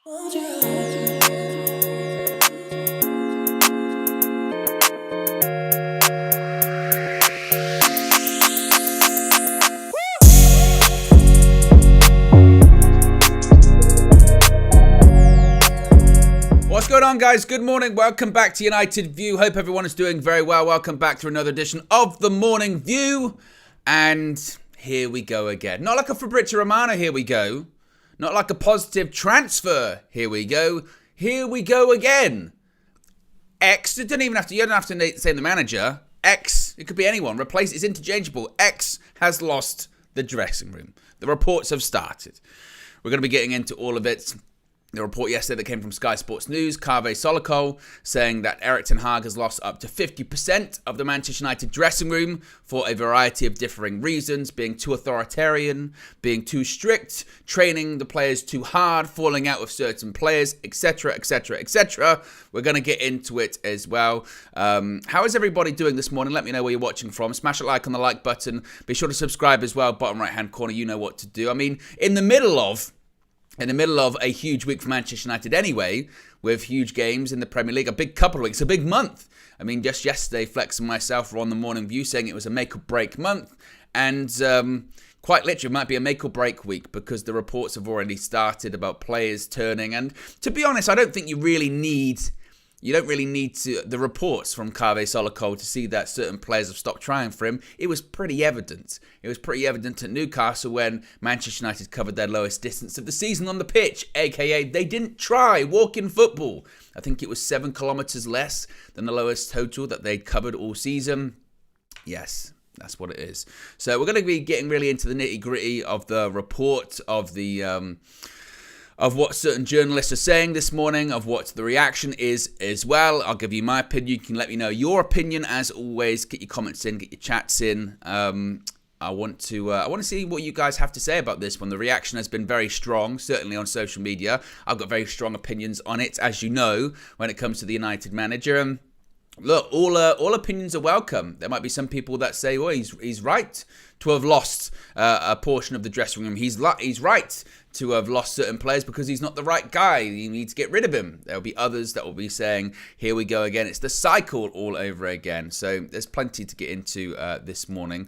What's going on, guys? Good morning. Welcome back to United View. Hope everyone is doing very well. Welcome back to another edition of the Morning View. And here we go again. Not like a Fabrizio Romano, here we go. Not like a positive transfer, here we go. Here we go again. X, you don't have to say the manager. X, it could be anyone. Replace it's interchangeable. X has lost the dressing room. The reports have started. We're going to be getting into all of it. The report yesterday that came from Sky Sports News, Kave Solokol, saying that Erik ten Hag has lost up to 50% of the Manchester United dressing room for a variety of differing reasons, being too authoritarian, being too strict, training the players too hard, falling out with certain players, etc., etc., etc. We're going to get into it as well. How is everybody doing this morning? Let me know where you're watching from. Smash a like on the like button. Be sure to subscribe as well. Bottom right-hand corner, you know what to do. I mean, in the middle of a huge week for Manchester United anyway, with huge games in the Premier League, a big couple of weeks, a big month. I mean, just yesterday, Flex and myself were on the Morning View saying it was a make-or-break month, and quite literally, it might be a make-or-break week because the reports have already started about players turning, and to be honest, I don't think you don't really need the reports from Kave Solokol to see that certain players have stopped trying for him. It was pretty evident. It was pretty evident at Newcastle when Manchester United covered their lowest distance of the season on the pitch, aka they didn't try walking football. I think it was 7 kilometres less than the lowest total that they'd covered all season. Yes, that's what it is. So we're going to be getting really into the nitty-gritty of the report, of what certain journalists are saying this morning, of what the reaction is as well. I'll give you my opinion. You can let me know your opinion as always. Get your comments in, get your chats in. I want to see what you guys have to say about this one. The reaction has been very strong, certainly on social media. I've got very strong opinions on it, as you know, when it comes to the United manager. Look, all opinions are welcome. There might be some people that say, "Oh, he's right to have lost a portion of the dressing room. He's right to have lost certain players because he's not the right guy. You need to get rid of him." There'll be others that will be saying, "Here we go again. It's the cycle all over again." So there's plenty to get into this morning.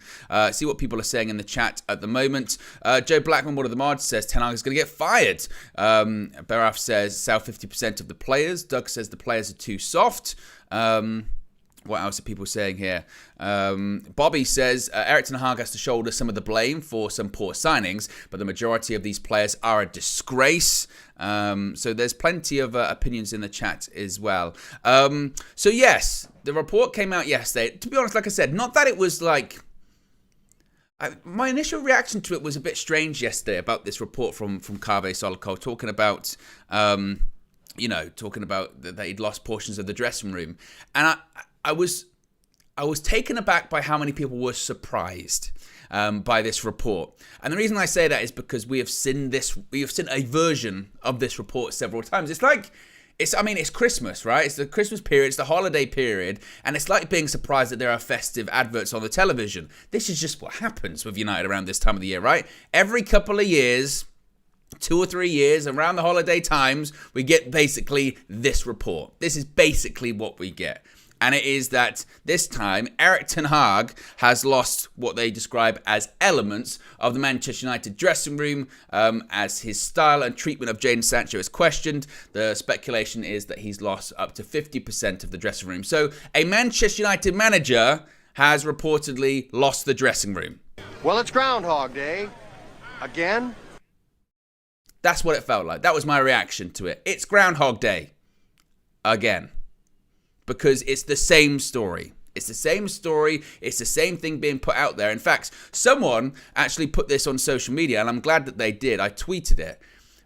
See what people are saying in the chat at the moment. Joe Blackman, one of the mods, says Ten Hag is going to get fired. Baraf says sell 50% of the players. Doug says the players are too soft. What else are people saying here? Bobby says Erik ten Hag has to shoulder some of the blame for some poor signings, but the majority of these players are a disgrace. So there's plenty of opinions in the chat as well. So yes, the report came out yesterday. To be honest, like I said, not that it was like... my initial reaction to it was a bit strange yesterday about this report from Kave Solokol talking about... talking about that he'd lost portions of the dressing room. And I was taken aback by how many people were surprised by this report. And the reason I say that is because we have seen a version of this report several times. It's Christmas, right? It's the Christmas period, it's the holiday period, and it's like being surprised that there are festive adverts on the television. This is just what happens with United around this time of the year, right? Every couple of years, 2 or 3 years, around the holiday times, we get basically this report. This is basically what we get. And it is that this time, Erik ten Hag has lost what they describe as elements of the Manchester United dressing room, as his style and treatment of Jaden Sancho is questioned. The speculation is that he's lost up to 50% of the dressing room. So a Manchester United manager has reportedly lost the dressing room. Well, it's Groundhog Day. Again? That's what it felt like. That was my reaction to it. It's Groundhog Day. Again. Because it's the same story. It's the same story. It's the same thing being put out there. In fact, someone actually put this on social media, and I'm glad that they did. I tweeted it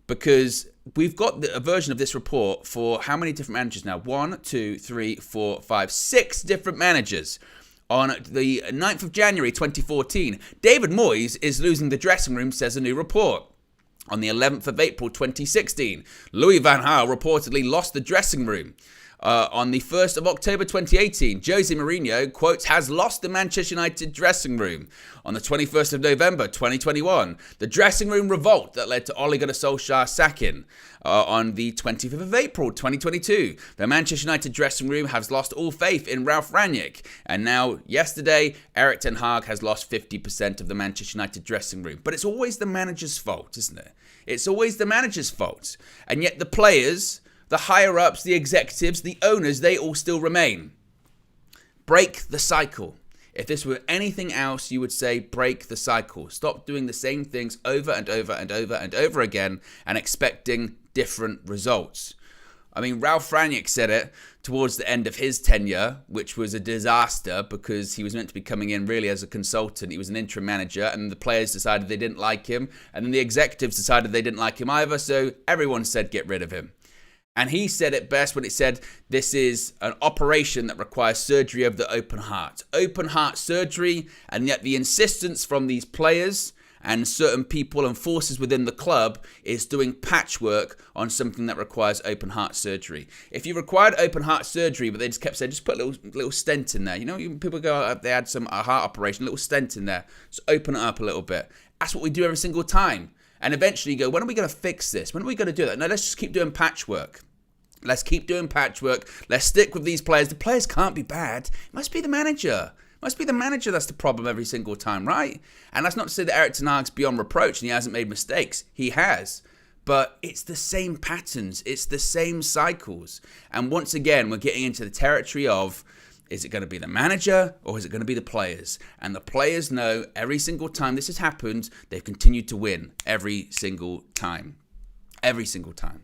because we've got a version of this report for how many different managers now? 1, 2, 3, 4, 5, 6 different managers. On the 9th of January 2014, David Moyes is losing the dressing room, says a new report. On the 11th of April 2016, Louis van Gaal reportedly lost the dressing room. On the 1st of October 2018, Jose Mourinho, quotes, has lost the Manchester United dressing room. On the 21st of November 2021, the dressing room revolt that led to Ole Gunnar Solskjaer sacking. On the 25th of April 2022, the Manchester United dressing room has lost all faith in Ralf Rangnick. And now, yesterday, Erik ten Hag has lost 50% of the Manchester United dressing room. But it's always the manager's fault, isn't it? It's always the manager's fault. And yet the players, the higher-ups, the executives, the owners, they all still remain. Break the cycle. If this were anything else, you would say break the cycle. Stop doing the same things over and over and over and over again and expecting different results. I mean, Ralf Rangnick said it towards the end of his tenure, which was a disaster because he was meant to be coming in really as a consultant. He was an interim manager, and the players decided they didn't like him, and then the executives decided they didn't like him either, so everyone said get rid of him. And he said it best when he said, this is an operation that requires surgery of the open heart. Open heart surgery, and yet the insistence from these players and certain people and forces within the club is doing patchwork on something that requires open heart surgery. If you required open heart surgery, but they just kept saying, just put a little stent in there. You know, people go, they had a heart operation, a little stent in there. Just open it up a little bit. That's what we do every single time. And eventually you go, when are we going to fix this? When are we going to do that? No, let's just keep doing patchwork. Let's keep doing patchwork. Let's stick with these players. The players can't be bad. It must be the manager. It must be the manager that's the problem every single time, right? And that's not to say that Erik ten Hag's beyond reproach and he hasn't made mistakes. He has. But it's the same patterns. It's the same cycles. And once again, we're getting into the territory of, is it going to be the manager or is it going to be the players? And the players know every single time this has happened, they've continued to win every single time. Every single time.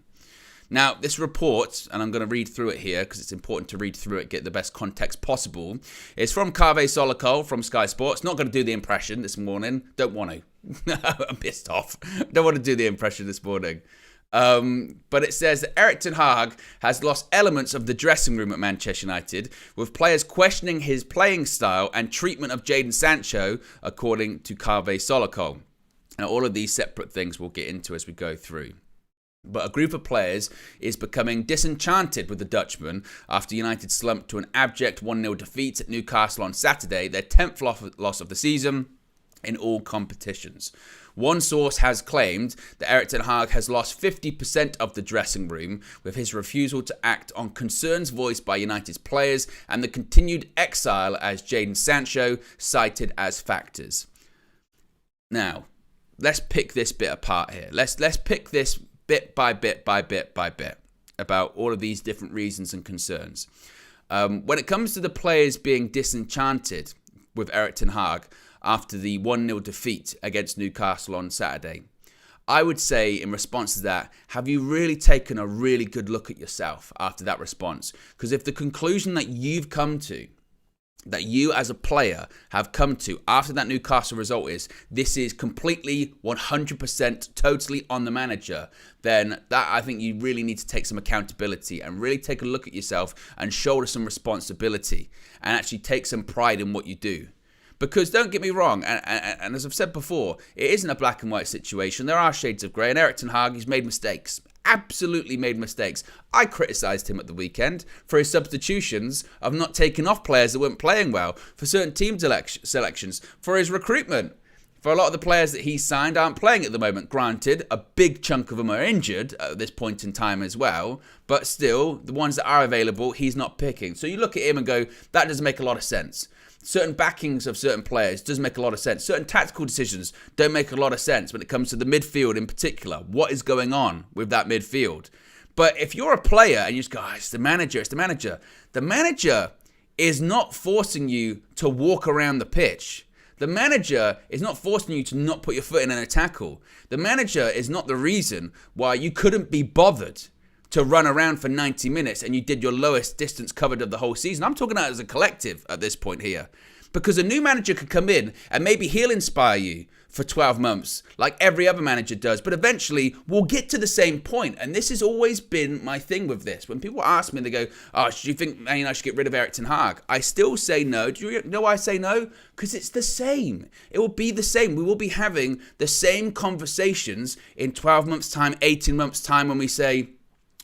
Now, this report, and I'm going to read through it here because it's important to read through it, get the best context possible. It's from Kaveh Solokol from Sky Sports. Not going to do the impression this morning. Don't want to. I'm pissed off. Don't want to do the impression this morning. But it says that Erik ten Hag has lost elements of the dressing room at Manchester United, with players questioning his playing style and treatment of Jaden Sancho, according to Kaveh Solokol. Now, all of these separate things we'll get into as we go through. But a group of players is becoming disenchanted with the Dutchman after United slumped to an abject 1-0 defeat at Newcastle on Saturday, their 10th loss of the season in all competitions. One source has claimed that Erik ten Hag has lost 50% of the dressing room with his refusal to act on concerns voiced by United's players and the continued exile as Jaden Sancho cited as factors. Now, let's pick this bit apart here. Let's pick this bit by bit by bit by bit about all of these different reasons and concerns. When it comes to the players being disenchanted with Erik ten Hag after the 1-0 defeat against Newcastle on Saturday, I would say in response to that, have you really taken a really good look at yourself after that response? Because if the conclusion that you've come to, that you as a player have come to after that Newcastle result is, this is completely 100% totally on the manager, then that I think you really need to take some accountability and really take a look at yourself and shoulder some responsibility and actually take some pride in what you do. Because don't get me wrong, and as I've said before, it isn't a black and white situation. There are shades of grey, and Erik ten Hag, he's made mistakes. Absolutely made mistakes. I criticised him at the weekend for his substitutions of not taking off players that weren't playing well, for certain team selections, for his recruitment. For a lot of the players that he signed aren't playing at the moment. Granted, a big chunk of them are injured at this point in time as well, but still, the ones that are available, he's not picking. So you look at him and go, that doesn't make a lot of sense. Certain backings of certain players doesn't make a lot of sense. Certain tactical decisions don't make a lot of sense when it comes to the midfield in particular. What is going on with that midfield? But if you're a player and you just go, oh, it's the manager, it's the manager. The manager is not forcing you to walk around the pitch. The manager is not forcing you to not put your foot in a tackle. The manager is not the reason why you couldn't be bothered to run around for 90 minutes and you did your lowest distance covered of the whole season. I'm talking about as a collective at this point here. Because a new manager could come in and maybe he'll inspire you for 12 months like every other manager does. But eventually we'll get to the same point. And this has always been my thing with this. When people ask me, they go, oh, do you think I should get rid of Erik ten Hag? I still say no. Do you know why I say no? Because it's the same. It will be the same. We will be having the same conversations in 12 months' time, 18 months' time when we say,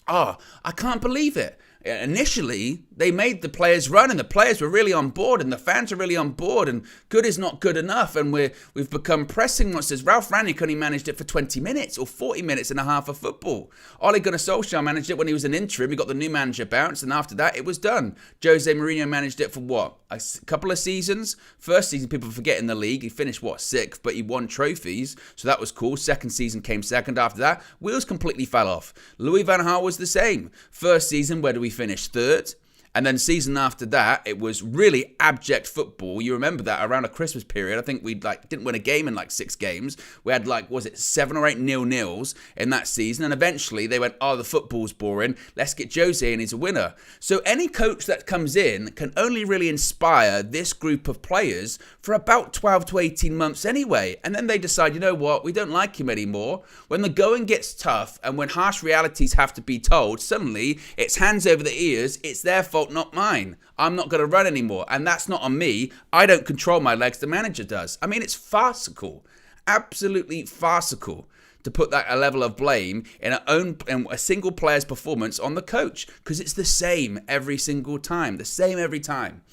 oh, I can't believe it. Initially, they made the players run, and the players were really on board, and the fans were really on board, and good is not good enough, and we've become pressing monsters. Ralph Rangnick only managed it for 20 minutes or 40 minutes and a half of football. Ole Gunnar Solskjaer managed it when he was an interim. He got the new manager bounce, and after that, it was done. Jose Mourinho managed it for what? A couple of seasons? First season, people forget in the league. He finished, 6th, but he won trophies, so that was cool. Second season came second. After that, wheels completely fell off. Louis van Gaal was the same. First season, where do we finish? 3rd. And then season after that, it was really abject football. You remember that around a Christmas period. I think we didn't win a game in 6 games. We had 7 or 8 nil-nils in that season. And eventually they went, the football's boring. Let's get Jose and he's a winner. So any coach that comes in can only really inspire this group of players for about 12 to 18 months anyway. And then they decide, you know what, we don't like him anymore. When the going gets tough and when harsh realities have to be told, suddenly it's hands over the ears. It's their fault, not mine. I'm not going to run anymore. And that's not on me. I don't control my legs. The manager does. I mean, it's farcical. Absolutely farcical to put that a level of blame in a single player's performance on the coach, because it's the same every single time. The same every time.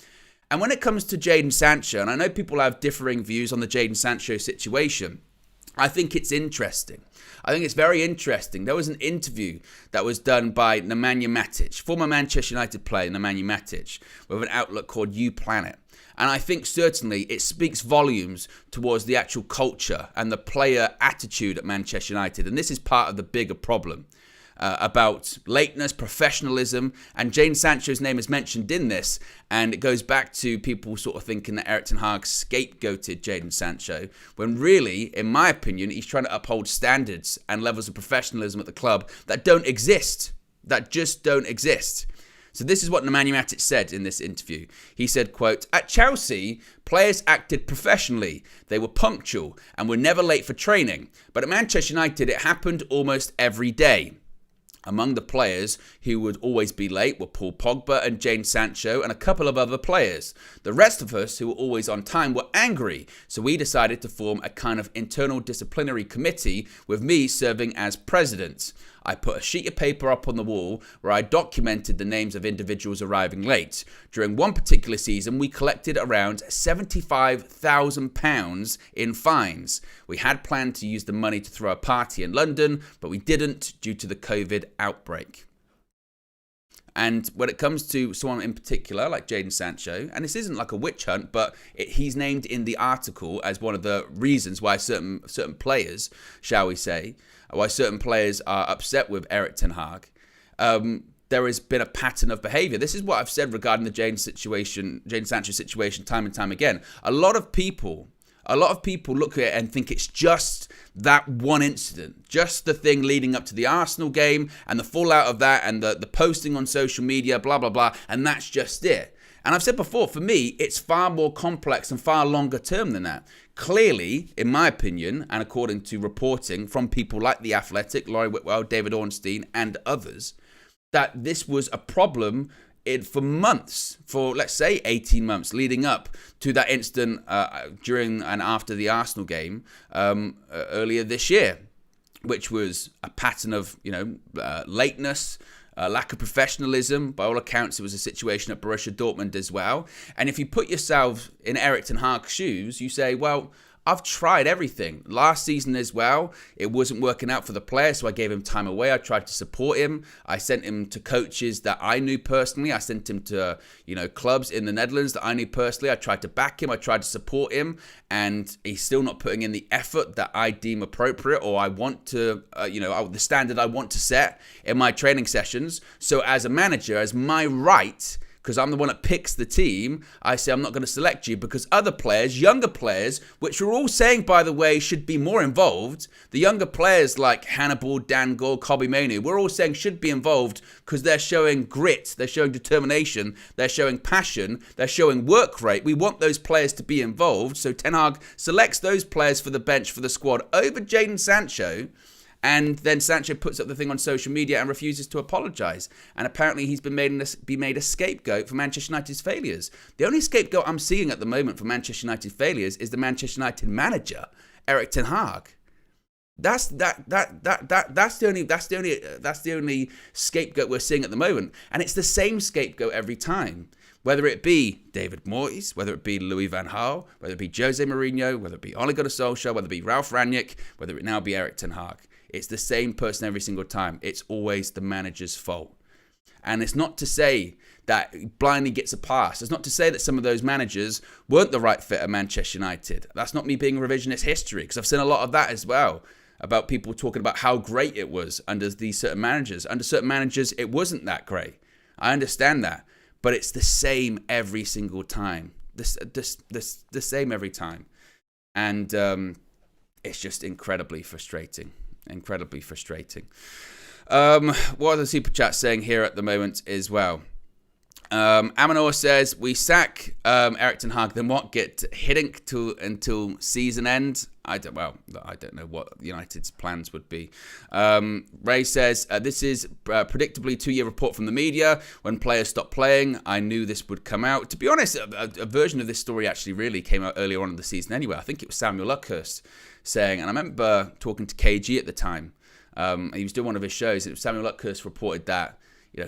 And when it comes to Jaden Sancho, and I know people have differing views on the Jaden Sancho situation, I think it's interesting. I think it's very interesting. There was an interview that was done by Nemanja Matic, former Manchester United player Nemanja Matic, with an outlet called YouPlanet. And I think certainly it speaks volumes towards the actual culture and the player attitude at Manchester United. And this is part of the bigger problem. About lateness, professionalism, and Jaden Sancho's name is mentioned in this, and it goes back to people sort of thinking that Erik ten Hag scapegoated Jaden Sancho, when really, in my opinion, he's trying to uphold standards and levels of professionalism at the club that don't exist, that just don't exist. So this is what Nemanja Matic said in this interview. He said, quote, "At Chelsea, players acted professionally. They were punctual and were never late for training. But at Manchester United, it happened almost every day. Among the players who would always be late were Paul Pogba and Jaden Sancho and a couple of other players. The rest of us who were always on time were angry, so we decided to form a kind of internal disciplinary committee with me serving as president. I put a sheet of paper up on the wall where I documented the names of individuals arriving late. During one particular season, we collected around £75,000 in fines. We had planned to use the money to throw a party in London, but we didn't due to the COVID outbreak." And when it comes to someone in particular, like Jaden Sancho, and this isn't like a witch hunt, but he's named in the article as one of the reasons why certain players, shall we say, why certain players are upset with Erik ten Hag, there has been a pattern of behaviour. This is what I've said regarding the Jaden Sancho situation time and time again. A lot of people look at it and think it's just that one incident, just the thing leading up to the Arsenal game and the fallout of that and the posting on social media, blah, blah, blah, and that's just it. And I've said before, for me, it's far more complex and far longer term than that. Clearly, in my opinion, and according to reporting from people like The Athletic, Laurie Whitwell, David Ornstein, and others, that this was a problem for months, for let's say 18 months leading up to that incident during and after the Arsenal game earlier this year, which was a pattern of lateness, lack of professionalism. By all accounts, it was a situation at Borussia Dortmund as well. And if you put yourself in Erik ten Hag's shoes, you say, well, I've tried everything. Last season as well, it wasn't working out for the player, so I gave him time away. I tried to support him. I sent him to coaches that I knew personally. I sent him to, clubs in the Netherlands that I knew personally. I tried to back him. I tried to support him, and he's still not putting in the effort that I deem appropriate or I want to, the standard I want to set in my training sessions. So as a manager, as my right, because I'm the one that picks the team, I say I'm not going to select you because other players, younger players, which we're all saying, by the way, should be more involved. The younger players like Hannibal, Dan Gore, Kobbie Mainoo, we're all saying should be involved because they're showing grit, they're showing determination, they're showing passion, they're showing work rate. We want those players to be involved. So Ten Hag selects those players for the bench for the squad over Jaden Sancho. And then Sancho puts up the thing on social media and refuses to apologise. And apparently he's been made a scapegoat for Manchester United's failures. The only scapegoat I'm seeing at the moment for Manchester United failures is the Manchester United manager, Erik ten Hag. That's the only scapegoat we're seeing at the moment, and it's the same scapegoat every time. Whether it be David Moyes, whether it be Louis van Gaal, whether it be Jose Mourinho, whether it be Ole Gunnar Solskjaer, whether it be Ralf Rangnick, whether it now be Erik ten Hag, it's the same person every single time. It's always the manager's fault. And it's not to say that blindly gets a pass. It's not to say that some of those managers weren't the right fit at Manchester United. That's not me being revisionist history, because I've seen a lot of that as well, about people talking about how great it was under these certain managers. Under certain managers, it wasn't that great. I understand that. But it's the same every single time. The same every time. And it's just incredibly frustrating. Incredibly frustrating. What are the super chats saying here at the moment as well? Amanor says, we sack Erik ten Hag, then what? Get Hiddink until season end? I don't know what United's plans would be. Ray says, this is predictably 2-year report from the media. When players stop playing, I knew this would come out. To be honest, a version of this story actually really came out earlier on in the season anyway. I think it was Samuel Luckhurst saying, and I remember talking to KG at the time. He was doing one of his shows, and Samuel Luckhurst reported that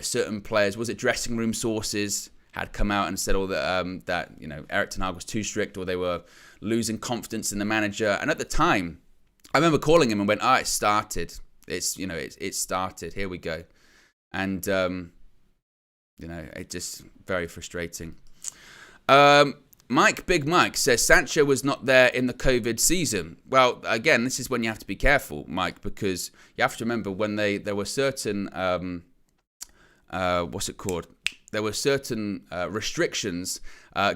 certain players, was it dressing room sources, had come out and said that Erik ten Hag was too strict, or they were losing confidence in the manager. And at the time, I remember calling him and went, it started. It started. Here we go. And it just very frustrating. Big Mike says Sancho was not there in the COVID season. Well, again, this is when you have to be careful, Mike, because you have to remember when there were certain There were certain restrictions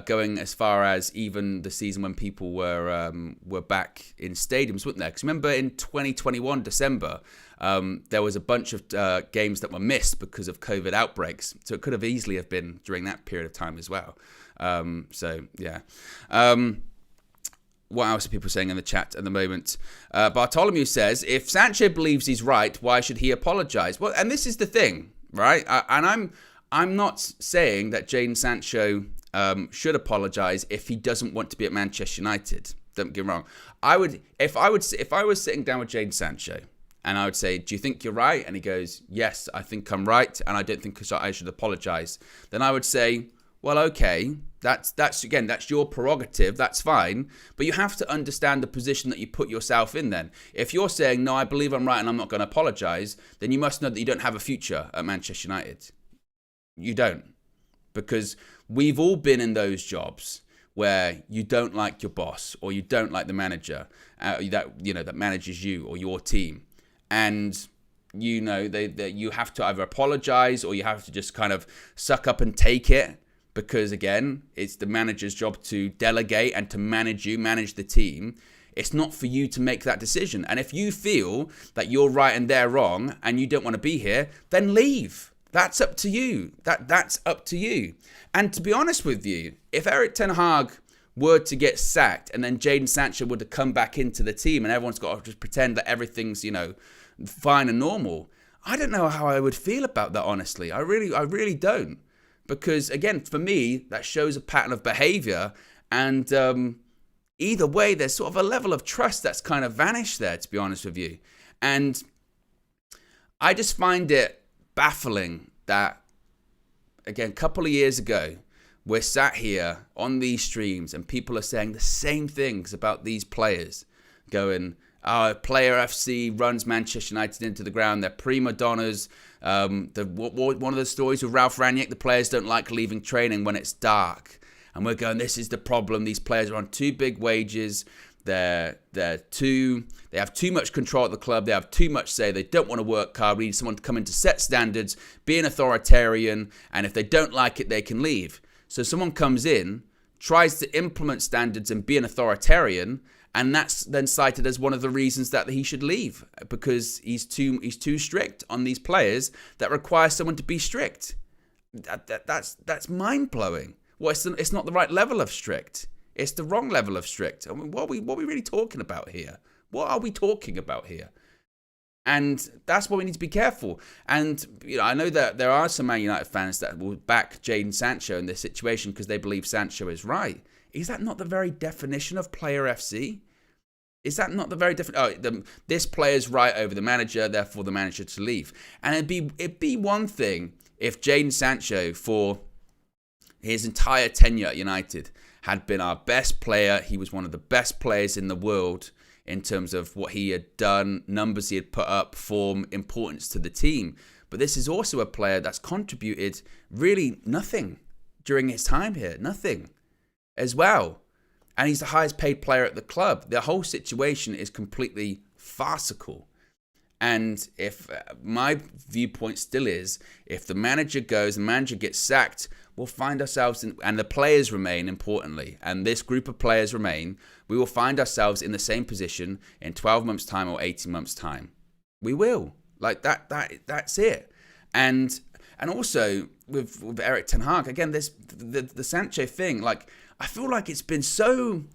going as far as even the season when people were back in stadiums, weren't there? Because remember in 2021 December, there was a bunch of games that were missed because of COVID outbreaks. So it could have easily have been during that period of time as well. What else are people saying in the chat at the moment? Bartholomew says, if Sancho believes he's right, why should he apologise? Well, and this is the thing, right? I'm not saying that Jaden Sancho should apologise if he doesn't want to be at Manchester United. Don't get me wrong. If I was sitting down with Jaden Sancho and I would say, do you think you're right? And he goes, yes, I think I'm right, and I don't think I should apologise. Then I would say, well, okay, that's your prerogative, that's fine, but you have to understand the position that you put yourself in then. If you're saying, no, I believe I'm right and I'm not going to apologise, then you must know that you don't have a future at Manchester United. You don't. Because we've all been in those jobs where you don't like your boss or you don't like the manager that manages you or your team. And you have to either apologise or you have to just kind of suck up and take it. Because again, it's the manager's job to delegate and to manage the team. It's not for you to make that decision. And if you feel that you're right and they're wrong and you don't want to be here, then leave. That's up to you. That's up to you. And to be honest with you, if Erik ten Hag were to get sacked and then Jaden Sancho were to come back into the team and everyone's got to just pretend that everything's, fine and normal, I don't know how I would feel about that, honestly. I really don't. Because, again, for me, that shows a pattern of behaviour. And either way, there's sort of a level of trust that's kind of vanished there, to be honest with you. And I just find it baffling that, again, a couple of years ago, we're sat here on these streams and people are saying the same things about these players, going, Player FC runs Manchester United into the ground. They're prima donnas. One of the stories with Ralf Rangnick, the players don't like leaving training when it's dark. And we're going, this is the problem. These players are on too big wages. They have too much control at the club. They have too much say. They don't want to work hard. We need someone to come in to set standards, be an authoritarian, and if they don't like it, they can leave. So someone comes in, tries to implement standards and be an authoritarian, and that's then cited as one of the reasons that he should leave, because he's too strict on these players that require someone to be strict. That's mind-blowing. Well, it's not the right level of strict. It's the wrong level of strict. I mean, what are we really talking about here? What are we talking about here? And that's why we need to be careful. And I know that there are some Man United fans that will back Jaden Sancho in this situation because they believe Sancho is right. Is that not the very definition of Player FC? Is that not the very different? This player's right over the manager, therefore the manager to leave. And it'd be one thing if Jaden Sancho, for his entire tenure at United, had been our best player. He was one of the best players in the world in terms of what he had done, numbers he had put up, form, importance to the team. But this is also a player that's contributed really nothing during his time here. Nothing as well. And he's the highest paid player at the club. The whole situation is completely farcical. And if my viewpoint still is, if the manager goes, the manager gets sacked, we'll find ourselves, and the players remain, importantly, and this group of players remain, we will find ourselves in the same position in 12 months' time or 18 months' time. We will. Like, that's it. And also, with Erik ten Hag, again, this the Sancho thing, like, I feel like it's been so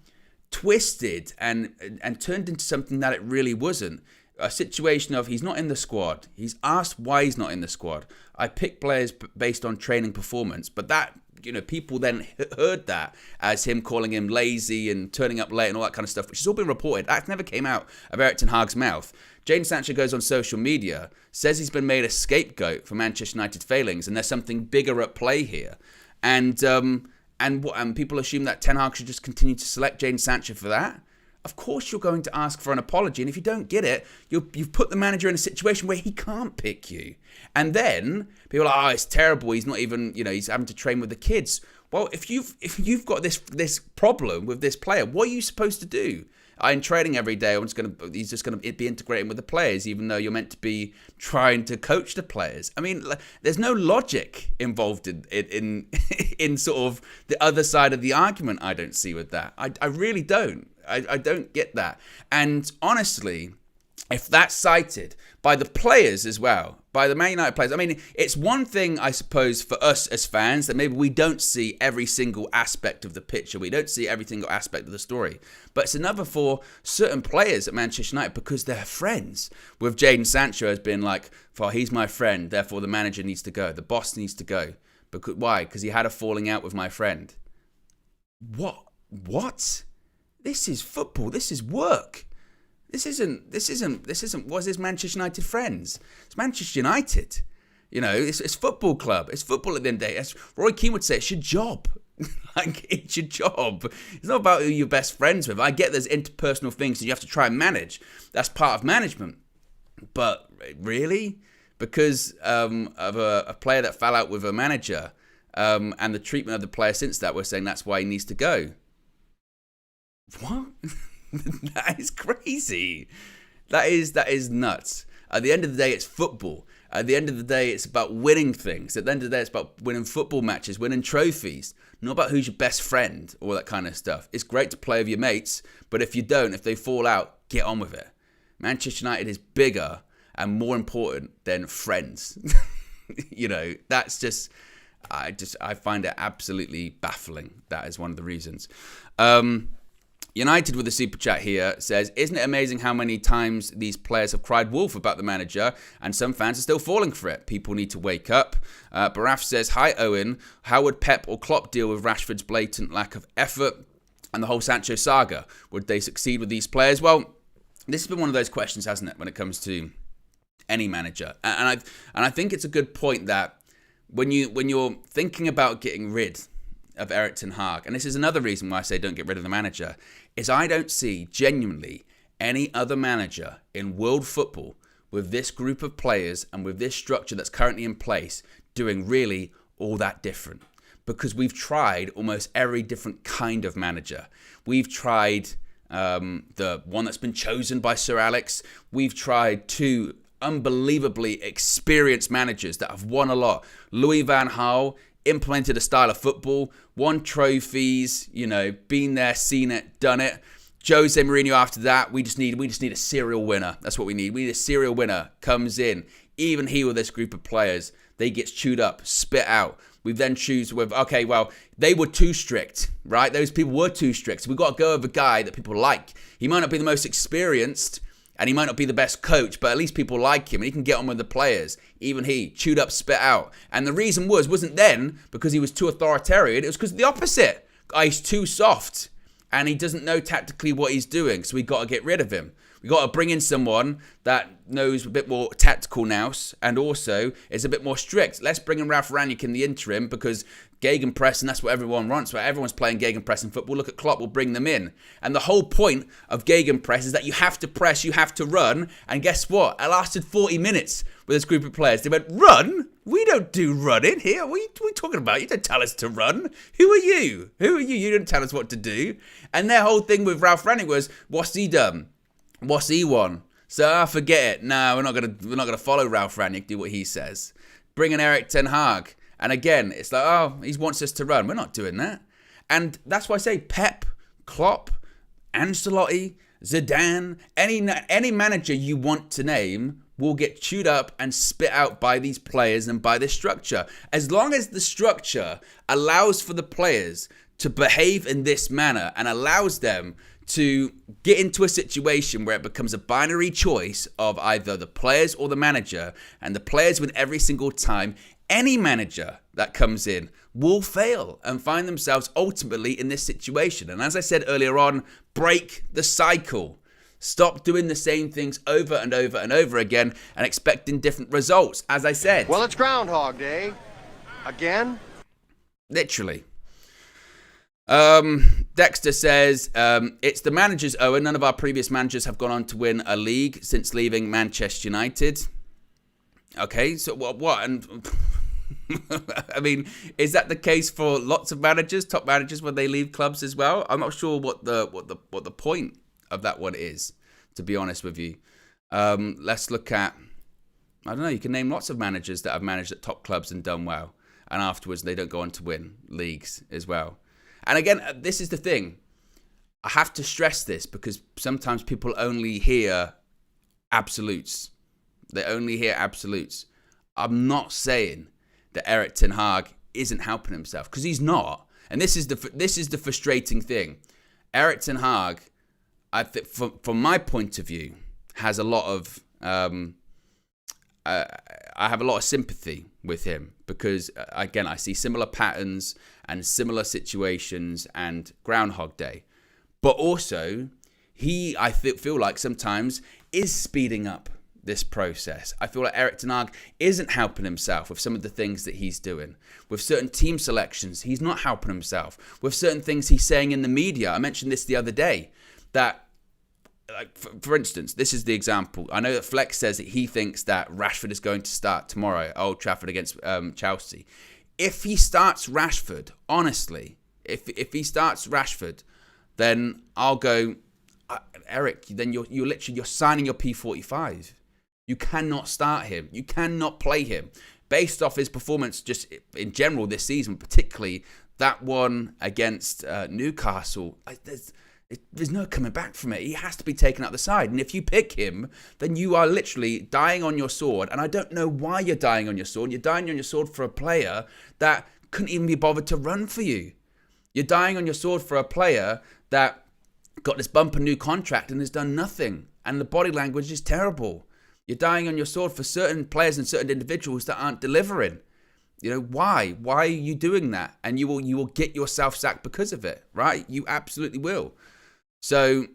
twisted and turned into something that it really wasn't. A situation of he's not in the squad. He's asked why he's not in the squad. I pick players based on training performance, but that, people then heard that as him calling him lazy and turning up late and all that kind of stuff, which has all been reported. That never came out of Erik ten Hag's mouth. Jaden Sancho goes on social media, says he's been made a scapegoat for Manchester United failings, and there's something bigger at play here. And people assume that Ten Hag should just continue to select Jaden Sancho for that. Of course you're going to ask for an apology, and if you don't get it, you've put the manager in a situation where he can't pick you. And then people are like, it's terrible, he's not even, he's having to train with the kids. Well, if you've got this problem with this player, what are you supposed to do? In training every day, he's just going to be integrating with the players, even though you're meant to be trying to coach the players. I mean, there's no logic involved in sort of the other side of the argument. I don't see with that. I really don't. I don't get that. And honestly, if that's cited by the players as well, by the Man United players, I mean, it's one thing, I suppose, for us as fans that maybe we don't see every single aspect of the picture. We don't see every single aspect of the story. But it's another for certain players at Manchester United because they're friends with Jaden Sancho has been like, well, he's my friend, therefore the manager needs to go. The boss needs to go. Why? Because he had a falling out with my friend. What? This is football. This is work. This isn't, what's this Manchester United friends? It's Manchester United. It's football club. It's football at the end of the day. As Roy Keane would say, it's your job. It's your job. It's not about who you're best friends with. I get there's interpersonal things that you have to try and manage. That's part of management. But really? Because of a player that fell out with a manager and the treatment of the player since that, we're saying that's why he needs to go. What? That is crazy. That is nuts. At the end of the day, it's football. At the end of the day, it's about winning things. At the end of the day, it's about winning football matches, winning trophies. Not about who's your best friend, all that kind of stuff. It's great to play with your mates, but if they fall out, get on with it. Manchester United is bigger and more important than friends. That's just, I find it absolutely baffling. That is one of the reasons. United with a super chat here says, isn't it amazing how many times these players have cried wolf about the manager and some fans are still falling for it? People need to wake up. Baraf says, hi Owen, how would Pep or Klopp deal with Rashford's blatant lack of effort and the whole Sancho saga? Would they succeed with these players? Well, this has been one of those questions, hasn't it, when it comes to any manager? And I think it's a good point that when you're thinking about getting rid of Erik ten Hag, and this is another reason why I say don't get rid of the manager, is I don't see genuinely any other manager in world football with this group of players and with this structure that's currently in place doing really all that different. Because we've tried almost every different kind of manager. We've tried the one that's been chosen by Sir Alex. We've tried two unbelievably experienced managers that have won a lot. Louis van Gaal implemented a style of football, won trophies, been there, seen it, done it. Jose Mourinho after that, we just need a serial winner. That's what we need. We need a serial winner, comes in. Even he with this group of players, they get chewed up, spit out. We then choose with, okay, well, they were too strict, right? Those people were too strict. So we've got to go with a guy that people like. He might not be the most experienced, and he might not be the best coach, but at least people like him and he can get on with the players. Even he, chewed up, spit out. And the reason wasn't then because he was too authoritarian. It was because of the opposite. He's too soft. and he doesn't know tactically what he's doing, so we got to get rid of him. We got to bring in someone that knows a bit more tactical nous and also is a bit more strict. Let's bring in Ralf Rangnick in the interim because gegenpress, and that's what everyone wants. Where everyone's playing gegenpress in football. Look at Klopp, will bring them in. And the whole point of gegenpress is that you have to press, you have to run. And guess what? It lasted 40 minutes with this group of players. They went, run? We don't do running here. What are we talking about? You don't tell us to run. Who are you? Who are you? You don't tell us what to do. And their whole thing with Ralf Rangnick was, what's he done? What's he won? So forget it. No, we're not gonna follow Ralf Rangnick, do what he says. Bring in Erik ten Hag. And again, it's like, oh, he wants us to run. We're not doing that. And that's why I say Pep, Klopp, Ancelotti, Zidane, any manager you want to name will get chewed up and spit out by these players and by this structure. As long as the structure allows for the players to behave in this manner and allows them to get into a situation where it becomes a binary choice of either the players or the manager, and the players win every single time, any manager that comes in will fail and find themselves ultimately in this situation. And as I said earlier on, break the cycle. Stop doing the same things over and over and over again and expecting different results. As I said. Well, it's Groundhog Day. Again? Literally. Dexter says, it's the managers, Owen. None of our previous managers have gone on to win a league since leaving Manchester United. Okay, so what? And I mean, is that the case for lots of managers, top managers, when they leave clubs as well? I'm not sure what the point of that one is, to be honest with you. Let's look at, I don't know, you can name lots of managers that have managed at top clubs and done well, and afterwards they don't go on to win leagues as well. And again, this is the thing. I have to stress this because sometimes people only hear absolutes. They only hear absolutes. I'm not saying that Erik ten Hag isn't helping himself, because he's not. And this is the frustrating thing. Erik ten Hag, I think, from my point of view, has a lot of I have a lot of sympathy with him because, again, I see similar patterns and similar situations and Groundhog Day. But also, I feel like sometimes is speeding up this process. I feel like Erik ten Hag isn't helping himself with some of the things that he's doing. With certain team selections, he's not helping himself. With certain things he's saying in the media. I mentioned this the other day, that, like, for instance, this is the example. I know that Flex says that he thinks that Rashford is going to start tomorrow at Old Trafford against Chelsea. If he starts Rashford, honestly, if he starts Rashford, then I'll go, Eric, then you're signing your P45. You cannot start him. You cannot play him. Based off his performance just in general this season, particularly that one against Newcastle, there's no coming back from it. He has to be taken out the side. And if you pick him, then you are literally dying on your sword. And I don't know why you're dying on your sword. You're dying on your sword for a player that couldn't even be bothered to run for you. You're dying on your sword for a player that got this bumper new contract and has done nothing. And the body language is terrible. You're dying on your sword for certain players and certain individuals that aren't delivering. You know, why? Why are you doing that? And you will get yourself sacked because of it, right? You absolutely will. So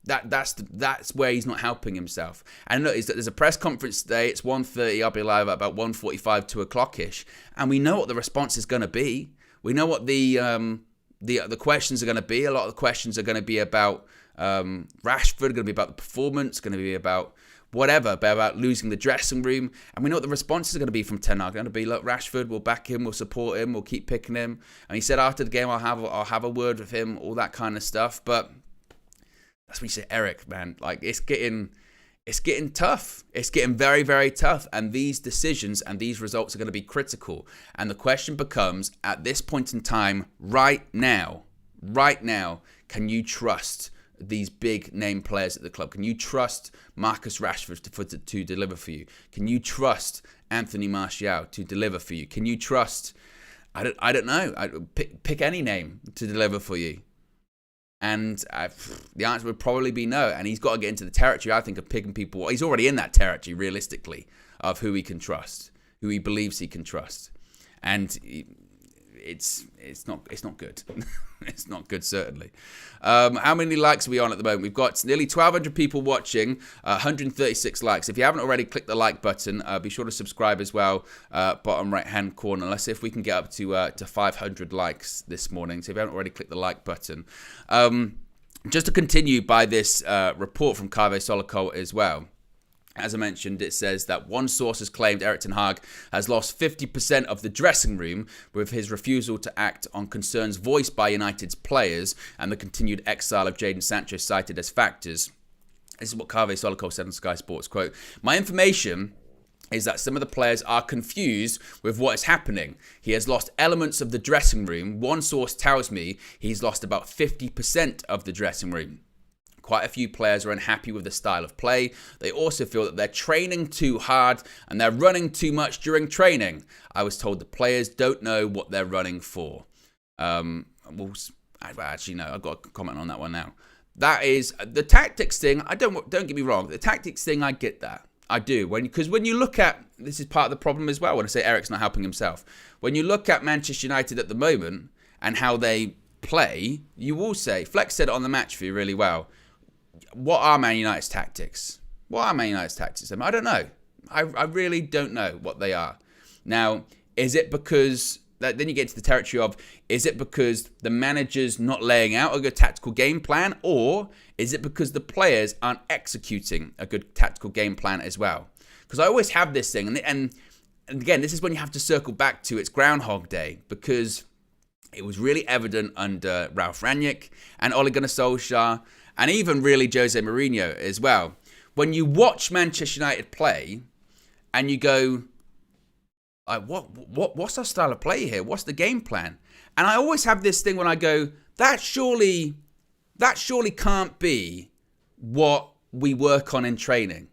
that's where he's not helping himself. And look, there's a press conference today. It's 1:30. I'll be live at about 1:45, 2 o'clock-ish. And we know what the response is going to be. We know what the questions are going to be. A lot of the questions are going to be about Rashford, going to be about the performance, going to be about whatever, about losing the dressing room. And we know what the responses are going to be from Ten Hag. Going to be, look, Rashford, we'll back him, we'll support him, we'll keep picking him. And he said after the game, I'll have a word with him, all that kind of stuff. But that's when you say, Eric, man, like it's getting tough. It's getting very, very tough. And these decisions and these results are going to be critical. And the question becomes, at this point in time, right now, can you trust these big name players at the club? Can you trust Marcus Rashford to deliver for you? Can you trust Anthony Martial to deliver for you? Can you trust, I don't know, pick any name to deliver for you? And the answer would probably be no. And he's got to get into the territory, I think, of picking people. Well, he's already in that territory, realistically, of who he can trust, who he believes he can trust. And it's not good. It's not good, certainly. How many likes are we on at the moment? We've got nearly 1,200 people watching, 136 likes. If you haven't already, click the like button. Be sure to subscribe as well, bottom right-hand corner. Let's see if we can get up to 500 likes this morning. So if you haven't already, click the like button. Just to continue by this report from Kave Solokol as well. As I mentioned, it says that one source has claimed Erik ten Hag has lost 50% of the dressing room with his refusal to act on concerns voiced by United's players and the continued exile of Jaden Sancho cited as factors. This is what Kave Solokol said on Sky Sports, quote, "My information is that some of the players are confused with what is happening. He has lost elements of the dressing room. One source tells me he's lost about 50% of the dressing room. Quite a few players are unhappy with the style of play. They also feel that they're training too hard and they're running too much during training. I was told the players don't know what they're running for." Actually, no, I've got a comment on that one now. That is the tactics thing. Don't get me wrong. The tactics thing, I get that. I do. Because when you look at, this is part of the problem as well when I say Erik's not helping himself. When you look at Manchester United at the moment and how they play, you will say, Flex said it on the match for you really well. What are Man United's tactics? What are Man United's tactics? I don't know. I really don't know what they are. Now, is it because, then you get to the territory of, is it because the manager's not laying out a good tactical game plan, or is it because the players aren't executing a good tactical game plan as well? Because I always have this thing, and again, this is when you have to circle back to it's Groundhog Day, because it was really evident under Ralf Rangnick and Ole Gunnar Solskjaer, and even really Jose Mourinho as well. When you watch Manchester United play and you go, what's our style of play here? What's the game plan? And I always have this thing when I go, that surely can't be what we work on in training.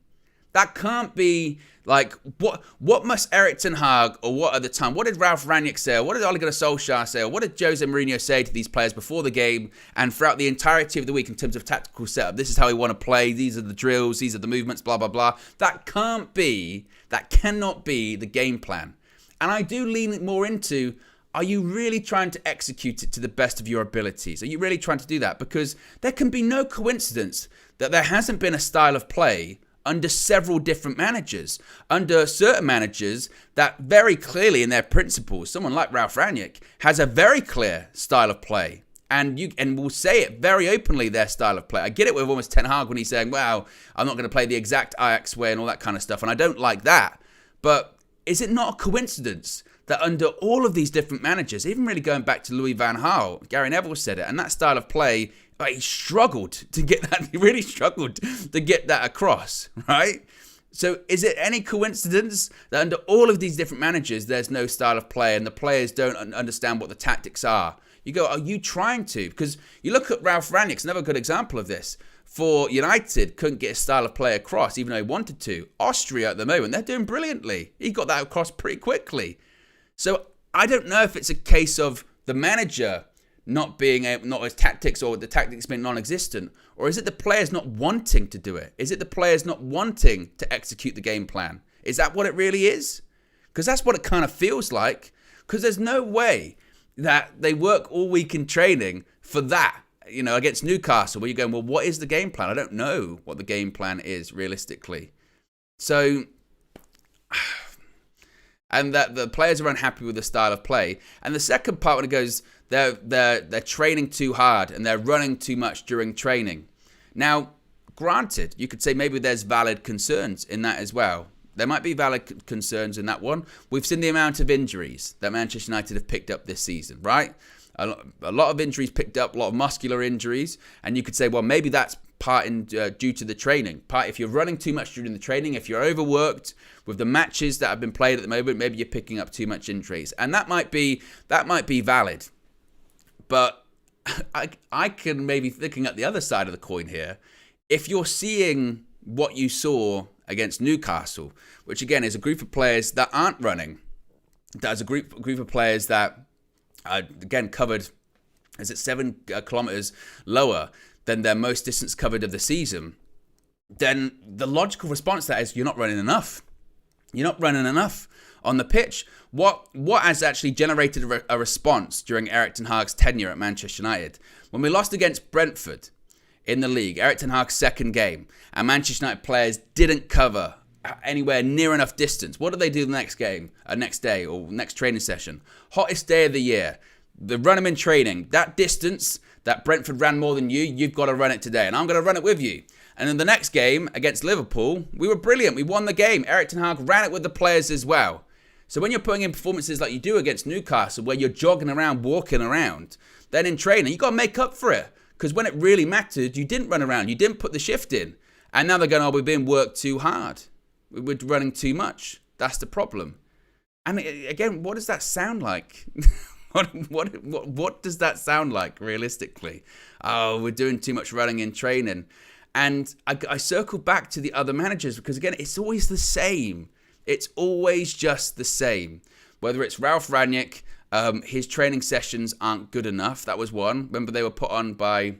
That can't be like, what must Erik ten Hag, or what at the time, what did Ralf Rangnick say, or what did Ole Gunnar Solskjaer say, or what did Jose Mourinho say to these players before the game and throughout the entirety of the week in terms of tactical setup? This is how we want to play, these are the drills, these are the movements, blah, blah, blah. That cannot be the game plan. And I do lean more into, are you really trying to execute it to the best of your abilities? Are you really trying to do that? Because there can be no coincidence that there hasn't been a style of play under several different managers, under certain managers that very clearly in their principles, someone like Ralf Rangnick has a very clear style of play. And will say it very openly, their style of play. I get it with almost Ten Hag when he's saying, well, I'm not going to play the exact Ajax way and all that kind of stuff. And I don't like that. But is it not a coincidence that under all of these different managers, even really going back to Louis van Gaal, Gary Neville said it, and that style of play, he struggled to get that. He really struggled to get that across, right? So is it any coincidence that under all of these different managers, there's no style of play and the players don't understand what the tactics are? You go, are you trying to? Because you look at Ralf Rangnick's another good example of this. For United, couldn't get a style of play across, even though he wanted to. Austria at the moment, they're doing brilliantly. He got that across pretty quickly. So I don't know if it's a case of the manager not his tactics, or the tactics being non-existent, or is it the players not wanting to do it? Is it the players not wanting to execute the game plan? Is that what it really is? Because that's what it kind of feels like. Because there's no way that they work all week in training for that. You know, against Newcastle, where you're going, well, what is the game plan? I don't know what the game plan is realistically. So, and that the players are unhappy with the style of play. And the second part, when it goes, they're training too hard and they're running too much during training. Now, granted, you could say maybe there's valid concerns in that as well. There might be valid concerns in that one. We've seen the amount of injuries that Manchester United have picked up this season, right? A lot of injuries picked up, a lot of muscular injuries, and you could say, well, maybe that's part due to the training. If you're running too much during the training, if you're overworked with the matches that have been played at the moment, maybe you're picking up too much injuries, and that might be valid. But I can maybe thinking at the other side of the coin here. If you're seeing what you saw against Newcastle, which again is a group of players that aren't running, that's a group of players that again covered, is it 7 kilometers lower than their most distance covered of the season, then the logical response to that is you're not running enough. You're not running enough on the pitch. What has actually generated a response during Erik ten Hag's tenure at Manchester United? When we lost against Brentford in the league, Erik ten Hag's second game, and Manchester United players didn't cover anywhere near enough distance. What do they do the next game, next day, or next training session? Hottest day of the year. They run them in training. That distance that Brentford ran more than you, you've got to run it today, and I'm going to run it with you. And in the next game against Liverpool, we were brilliant. We won the game. Erik ten Hag ran it with the players as well. So when you're putting in performances like you do against Newcastle, where you're jogging around, walking around, then in training, you got to make up for it. Because when it really mattered, you didn't run around. You didn't put the shift in. And now they're going, oh, we're being worked too hard. We're running too much. That's the problem. And again, what does that sound like? What does that sound like realistically? Oh, we're doing too much running in training. And I circle back to the other managers because, again, it's always the same. It's always just the same. Whether it's Ralph Rangnick, his training sessions aren't good enough. That was one. Remember, they were put on by,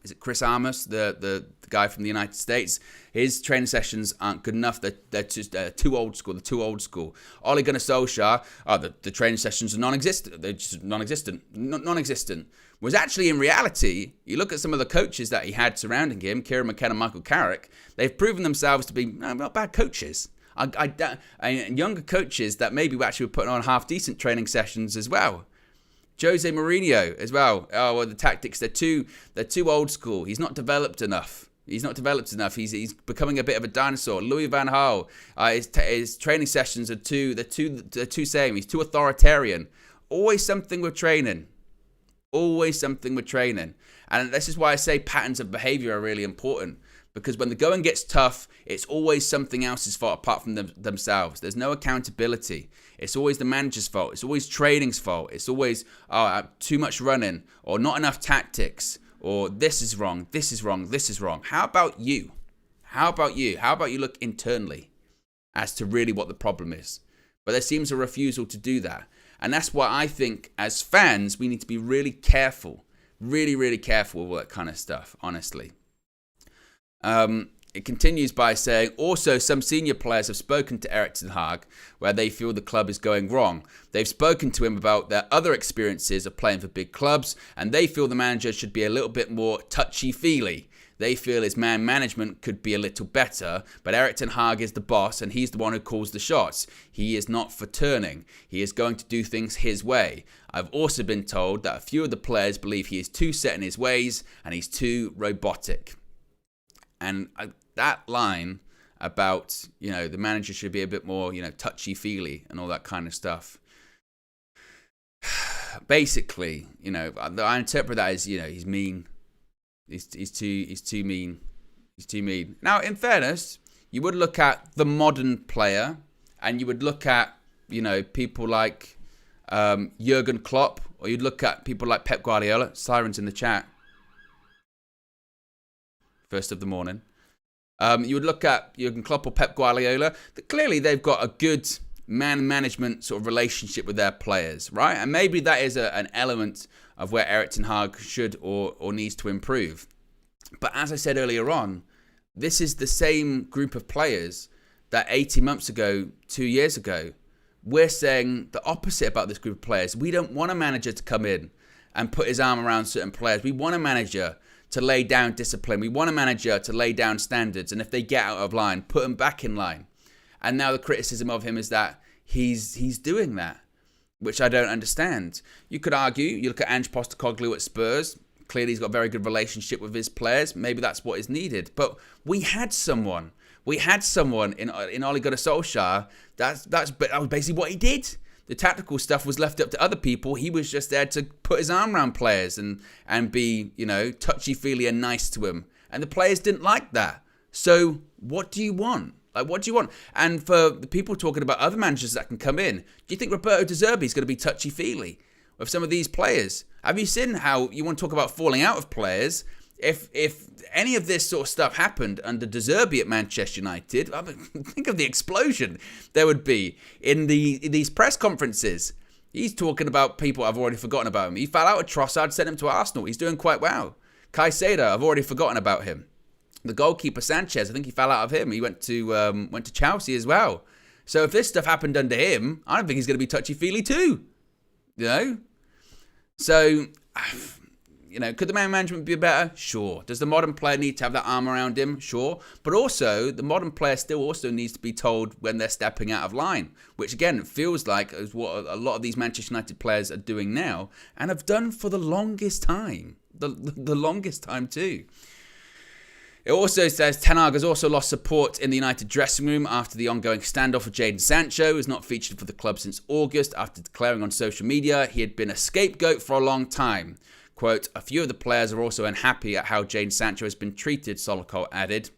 is it Chris Armas, the guy from the United States? His training sessions aren't good enough. They're too old school. They're too old school. Ole Gunnar Solskjaer, the training sessions are non-existent. They're just non-existent. Non-existent. Was actually, in reality, you look at some of the coaches that he had surrounding him, Kieran McKenna, Michael Carrick, they've proven themselves to be not bad coaches. And younger coaches that maybe actually were putting on half-decent training sessions as well. Jose Mourinho as well. Oh, well, the tactics, they're too old school. He's not developed enough. He's becoming a bit of a dinosaur. Louis van Gaal, his training sessions are too same. He's too authoritarian. Always something with training. And this is why I say patterns of behavior are really important. Because when the going gets tough, it's always something else's fault apart from themselves. There's no accountability. It's always the manager's fault. It's always training's fault. It's always too much running or not enough tactics or this is wrong. How about you? How about you look internally as to really what the problem is? But there seems a refusal to do that. And that's why I think as fans, we need to be really careful, really careful with all that kind of stuff, honestly. It continues by saying, also, some senior players have spoken to Erik ten Hag where they feel the club is going wrong. They've spoken to him about their other experiences of playing for big clubs, and they feel the manager should be a little bit more touchy-feely. They feel his man management could be a little better, but Erik ten Hag is the boss and he's the one who calls the shots. He is not for turning. He is going to do things his way. I've also been told that a few of the players believe he is too set in his ways and he's too robotic. And that line about, the manager should be a bit more, touchy-feely and all that kind of stuff. Basically, I interpret that as, he's mean. He's too mean. He's too mean. Now, in fairness, you would look at the modern player and you would look at, people like Jurgen Klopp, or you'd look at people like Pep Guardiola. Sirens in the chat. First of the morning. You would look at Jurgen Klopp or Pep Guardiola. Clearly, they've got a good man management sort of relationship with their players, right? And maybe that is an element of where Erik ten Hag should or needs to improve. But as I said earlier on, this is the same group of players that 18 months ago, 2 years ago, we're saying the opposite about this group of players. We don't want a manager to come in and put his arm around certain players. We want a manager to lay down discipline. We want a manager to lay down standards. And if they get out of line, put them back in line. And now the criticism of him is that he's doing that, which I don't understand. You could argue, you look at Ange Postecoglou at Spurs. Clearly, he's got a very good relationship with his players. Maybe that's what is needed. But we had someone in Ole Gunnar Solskjaer. That was basically what he did. The tactical stuff was left up to other people. He was just there to put his arm around players and be, touchy-feely and nice to them. And the players didn't like that. So what do you want? What do you want? And for the people talking about other managers that can come in, do you think Roberto De Zerbi is going to be touchy-feely with some of these players? Have you seen how you want to talk about falling out of players? If any of this sort of stuff happened under De Zerbi at Manchester United, think of the explosion there would be in these press conferences. He's talking about people, I've already forgotten about him. He fell out with Trossard, sent him to Arsenal. He's doing quite well. Caicedo, I've already forgotten about him. The goalkeeper Sanchez, I think he fell out of him. He went to Chelsea as well. So if this stuff happened under him, I don't think he's going to be touchy-feely too. You know? So, could the man management be better? Sure. Does the modern player need to have that arm around him? Sure. But also, the modern player still also needs to be told when they're stepping out of line, which again feels like is what a lot of these Manchester United players are doing now and have done for the longest time. The longest time too. It also says Ten Hag has also lost support in the United dressing room after the ongoing standoff with Jaden Sancho, who has not featured for the club since August after declaring on social media he had been a scapegoat for a long time. Quote, a few of the players are also unhappy at how Jaden Sancho has been treated, Solokol added.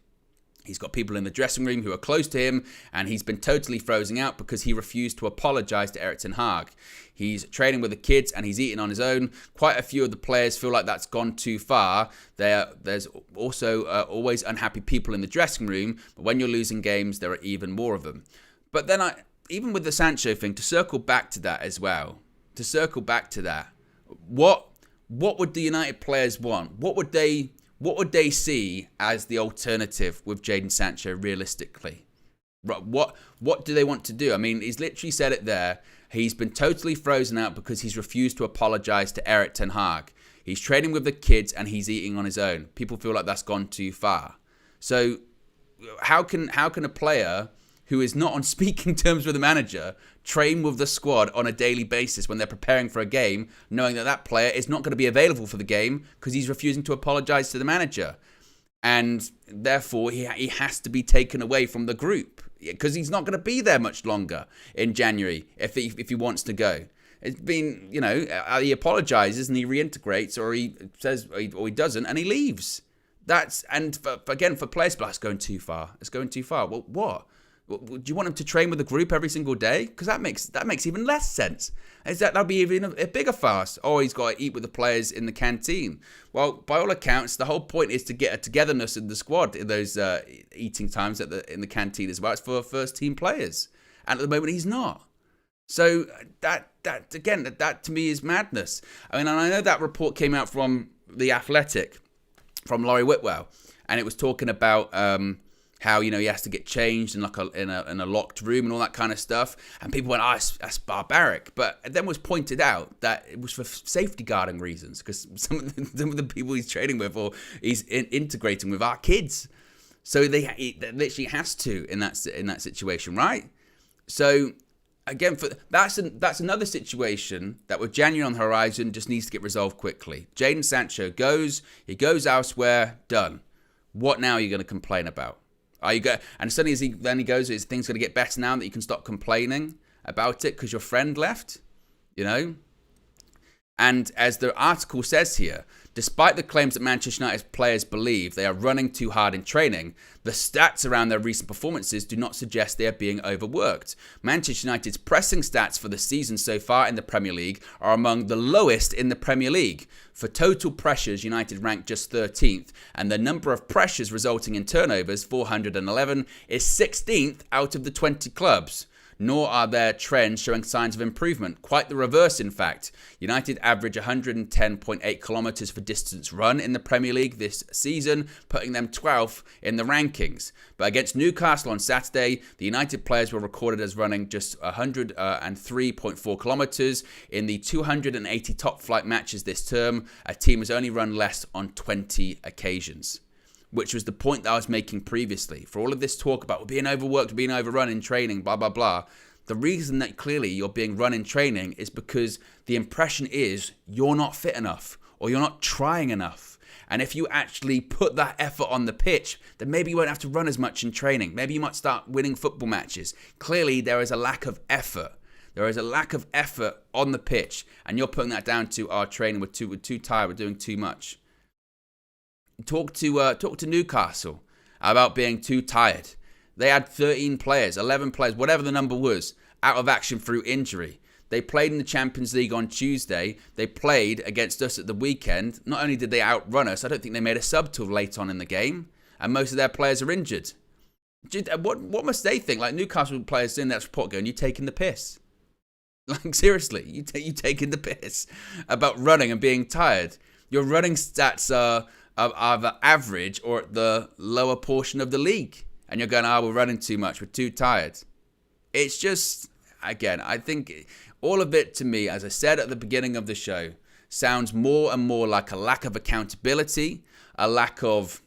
He's got people in the dressing room who are close to him, and he's been totally frozen out because he refused to apologise to Erik ten Hag. He's training with the kids and he's eating on his own. Quite a few of the players feel like that's gone too far. There's also always unhappy people in the dressing room, but when you're losing games, there are even more of them. But then, even with the Sancho thing, to circle back to that as well, what would the United players want? What would they see as the alternative with Jaden Sancho realistically? What do they want to do? I mean, he's literally said it there. He's been totally frozen out because he's refused to apologise to Erik ten Hag. He's training with the kids and he's eating on his own. People feel like that's gone too far. So how can a player who is not on speaking terms with the manager train with the squad on a daily basis when they're preparing for a game, knowing that that player is not going to be available for the game because he's refusing to apologise to the manager? And therefore, he has to be taken away from the group because he's not going to be there much longer in January if he wants to go. It's been, he apologises and he reintegrates, or he says, or he doesn't, and he leaves. For players, but it's going too far. It's going too far. Well, what? Do you want him to train with the group every single day? Because that makes even less sense. That'd be even a bigger farce. Oh, he's got to eat with the players in the canteen. Well, by all accounts, the whole point is to get a togetherness in the squad in those eating times in the canteen as well. It's for first team players, and at the moment he's not. So that to me is madness. I mean, and I know that report came out from The Athletic, from Laurie Whitwell, and it was talking about how he has to get changed in in a locked room and all that kind of stuff, and people went, that's barbaric. But then was pointed out that it was for safety guarding reasons, because some of the people he's training with or he's integrating with are kids, so he literally has to in that situation, right? So again, that's another situation that with January on the horizon just needs to get resolved quickly. Jaden Sancho goes elsewhere, done. What now are you going to complain about? And suddenly he goes, is things going to get better now that you can stop complaining about it because your friend left? And as the article says here, despite the claims that Manchester United players believe they are running too hard in training, the stats around their recent performances do not suggest they are being overworked. Manchester United's pressing stats for the season so far in the Premier League are among the lowest in the Premier League. For total pressures, United ranked just 13th, and the number of pressures resulting in turnovers, 411, is 16th out of the 20 clubs. Nor are there trends showing signs of improvement. Quite the reverse, in fact. United average 110.8 kilometres for distance run in the Premier League this season, putting them 12th in the rankings. But against Newcastle on Saturday, the United players were recorded as running just 103.4 kilometres. In the 280 top-flight matches this term, a team has only run less on 20 occasions, which was the point that I was making previously. For all of this talk about being overworked, being overrun in training, blah, blah, blah, the reason that clearly you're being run in training is because the impression is you're not fit enough or you're not trying enough. And if you actually put that effort on the pitch, then maybe you won't have to run as much in training. Maybe you might start winning football matches. Clearly, there is a lack of effort. There is a lack of effort on the pitch, and you're putting that down to our training. We're too tired. We're doing too much. Talk to Newcastle about being too tired. They had 13 players, 11 players, whatever the number was, out of action through injury. They played in the Champions League on Tuesday. They played against us at the weekend. Not only did they outrun us, I don't think they made a sub till late on in the game. And most of their players are injured. What must they think? Like Newcastle players in that report going, you taking the piss? Like seriously, you taking the piss about running and being tired. Your running stats are either average or at the lower portion of the league. And you're going, we're running too much, we're too tired. It's just, again, I think all of it to me, as I said at the beginning of the show, sounds more and more like a lack of accountability, a lack of,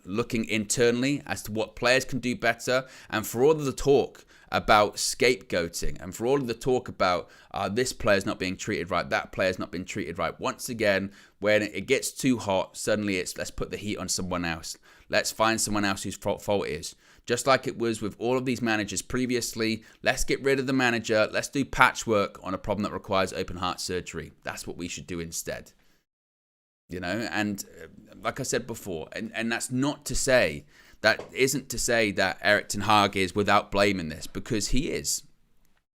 looking internally as to what players can do better. And for all of the talk about scapegoating and for all of the talk about this player's not being treated right, that player's not being treated right, once again, when it gets too hot, suddenly it's let's put the heat on someone else. Let's find someone else whose fault it is. Just like it was with all of these managers previously, let's get rid of the manager. Let's do patchwork on a problem that requires open heart surgery. That's what we should do instead. And like I said before, and that's not to say, that isn't to say that Erik ten Hag is without blame in this, because he is.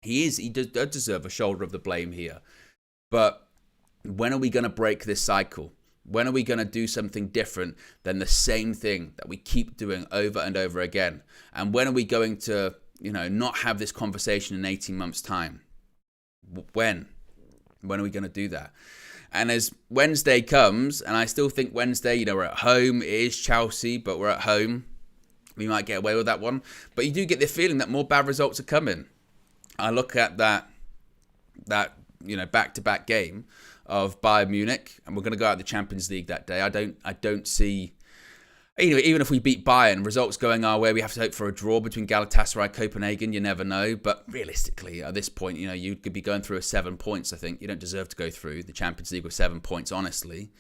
He does deserve a shoulder of the blame here. But when are we going to break this cycle? When are we going to do something different than the same thing that we keep doing over and over again? And when are we going to, not have this conversation in 18 months' time? When are we going to do that? And as Wednesday comes, and I still think Wednesday, we're at home. It is Chelsea, but we're at home. We might get away with that one. But you do get the feeling that more bad results are coming. I look at that back-to-back game of Bayern Munich, and we're going to go out of the Champions League that day. I don't see, even if we beat Bayern, results going our way, we have to hope for a draw between Galatasaray and Copenhagen. You never know. But realistically, at this point, you could be going through with 7 points, I think. You don't deserve to go through the Champions League with 7 points, honestly.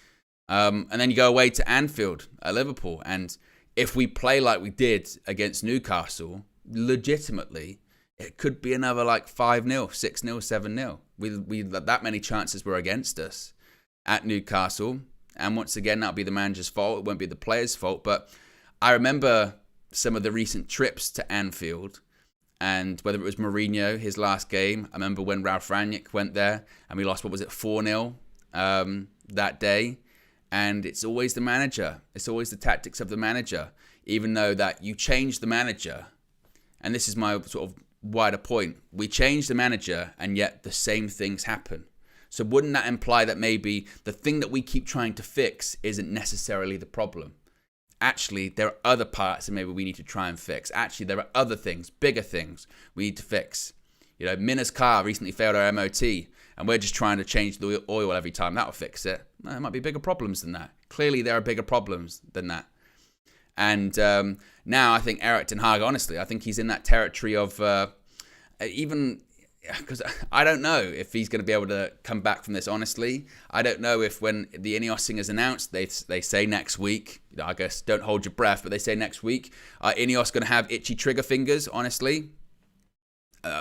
And then you go away to Anfield at Liverpool. And if we play like we did against Newcastle, legitimately, it could be another 5-0, 6-0, 7-0. We that many chances were against us at Newcastle. And once again, that'll be the manager's fault. It won't be the players' fault. But I remember some of the recent trips to Anfield, and whether it was Mourinho, his last game. I remember when Ralf Rangnick went there and we lost, 4-0 that day. And it's always the manager. It's always the tactics of the manager. Even though that you change the manager, and this is my sort of wider point, we change the manager and yet the same things happen. So wouldn't that imply that maybe the thing that we keep trying to fix isn't necessarily the problem? Actually, there are other parts that maybe we need to try and fix. Actually, there are other things, bigger things we need to fix. Mina's car recently failed our MOT, and we're just trying to change the oil every time. That'll fix it. No, there might be bigger problems than that. Clearly, there are bigger problems than that. And now I think Erik ten Hag, honestly, I think he's in that territory of even... Because I don't know if he's going to be able to come back from this, honestly. I don't know if when the Ineos thing is announced, they say next week. I guess don't hold your breath, but they say next week. Ineos going to have itchy trigger fingers, honestly.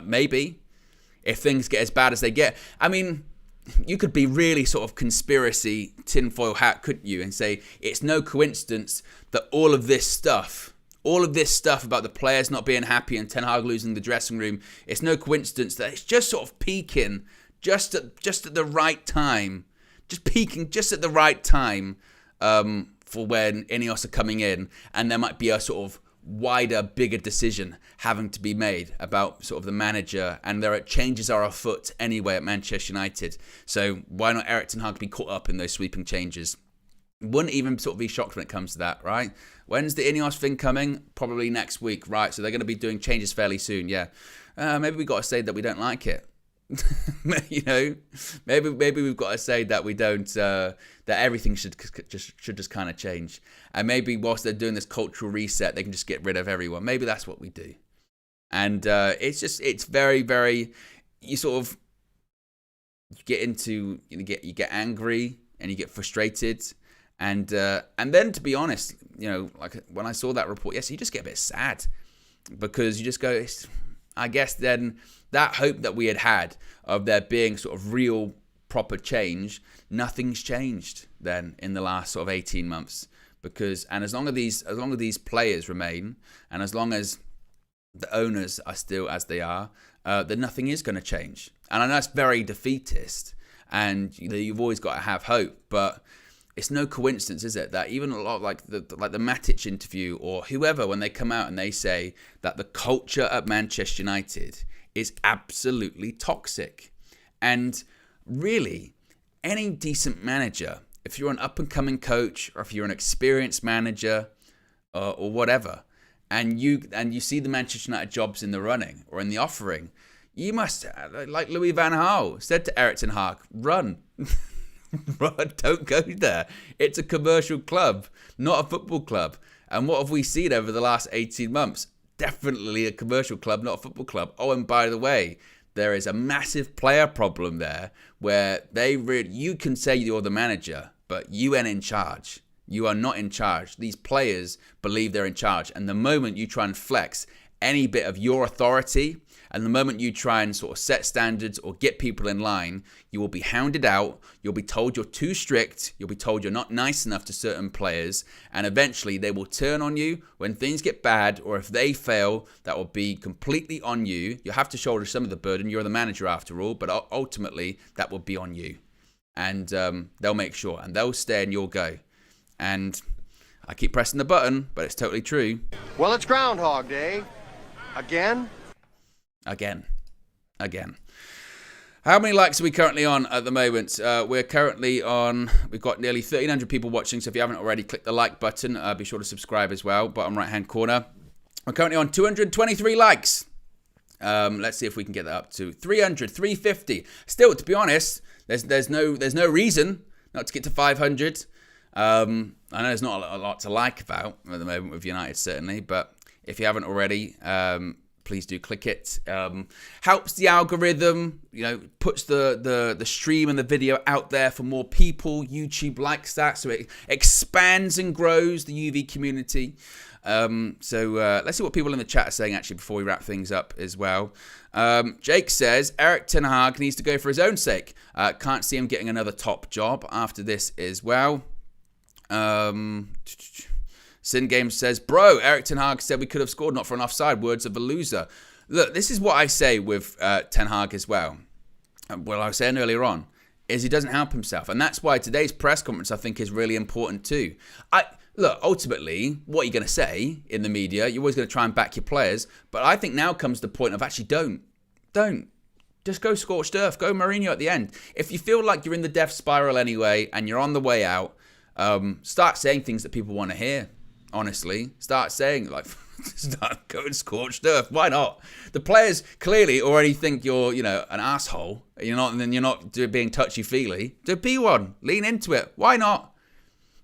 Maybe. If things get as bad as they get. I mean, you could be really sort of conspiracy tinfoil hat, couldn't you? And say it's no coincidence that all of this stuff about the players not being happy and Ten Hag losing the dressing room, it's no coincidence that it's just sort of peaking just at the right time. Just peaking just at the right time for when Ineos are coming in, and there might be a sort of wider, bigger decision having to be made about sort of the manager, and there are changes are afoot anyway at Manchester United. So why not Erik ten Hag be caught up in those sweeping changes? Wouldn't even sort of be shocked when it comes to that, right? When's the Ineos thing coming? Probably next week, right? So they're going to be doing changes fairly soon, yeah. Maybe we've got to say that we don't like it. Maybe we've got to say that we don't, that everything should just kind of change. And maybe whilst they're doing this cultural reset, they can just get rid of everyone. Maybe that's what we do. And it's very, very, you get angry and you get frustrated. And then, to be honest, like when I saw that report, yes, you just get a bit sad because you just go, I guess then that hope that we had of there being sort of real proper change, nothing's changed then in the last sort of 18 months. And as long as these players remain, and as long as the owners are still as they are, then nothing is going to change. And I know it's very defeatist, and you've always got to have hope, but it's no coincidence, is it, that even a lot like the Matic interview or whoever, when they come out and they say that the culture at Manchester United is absolutely toxic. And really, any decent manager, if you're an up-and-coming coach or if you're an experienced manager or whatever, and you see the Manchester United jobs in the running or in the offering, you must, like Louis van Gaal said to Erik ten Hag, run. Run, don't go there. It's a commercial club, not a football club. And what have we seen over the last 18 months? Definitely a commercial club, not a football club. Oh, and by the way, there is a massive player problem there where you can say you're the manager, but you ain't in charge. You are not in charge. These players believe they're in charge. And the moment you try and flex any bit of your authority, and the moment you try and sort of set standards or get people in line, you will be hounded out. You'll be told you're too strict. You'll be told you're not nice enough to certain players. And eventually they will turn on you when things get bad, or if they fail, that will be completely on you. You have to shoulder some of the burden. You're the manager after all, but ultimately that will be on you. And they'll make sure, and they'll stay and you'll go. And I keep pressing the button, but it's totally true. Well, it's Groundhog Day. Again? Again. How many likes are we currently on at the moment? We're currently on, we've got nearly 1,300 people watching, so if you haven't already, click the like button. Be sure to subscribe as well, bottom right-hand corner. We're currently on 223 likes. Let's see if we can get that up to 300, 350. Still, to be honest, there's no reason not to get to 500. I know there's not a lot to like about at the moment with United, certainly, but if you haven't already, please do click it. Helps the algorithm, puts the stream and the video out there for more people. YouTube likes that, so it expands and grows the UV community. So let's see what people in the chat are saying actually before we wrap things up as well. Jake says Erik ten Hag needs to go for his own sake. Can't see him getting another top job after this as well. Sin Games says, bro, Erik ten Hag said we could have scored, not for an offside. Words of a loser. Look, this is what I say with Ten Hag as well. Well, I was saying earlier on, is he doesn't help himself. And that's why today's press conference, I think, is really important too. Look, ultimately, what you're going to say in the media, you're always going to try and back your players. But I think now comes the point of actually don't. Just go scorched earth. Go Mourinho at the end. If you feel like you're in the death spiral anyway and you're on the way out, start saying things that people want to hear. Honestly, start saying, start going scorched earth. Why not? The players clearly already think you're, an asshole. You're not being touchy-feely. So be one. Lean into it. Why not?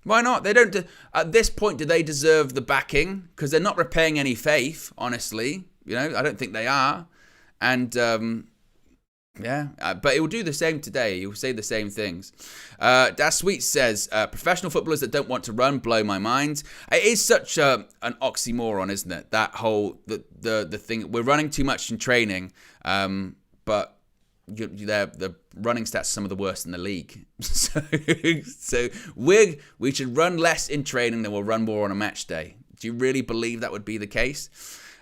Why not? They don't. At this point, do they deserve the backing? Because they're not repaying any faith, honestly. I don't think they are. And, but it will do the same today. He will say the same things. Das Sweet says, professional footballers that don't want to run blow my mind. It is such an oxymoron, isn't it? That whole, the thing, we're running too much in training, but the running stats are some of the worst in the league. So we should run less in training than we'll run more on a match day. Do you really believe that would be the case?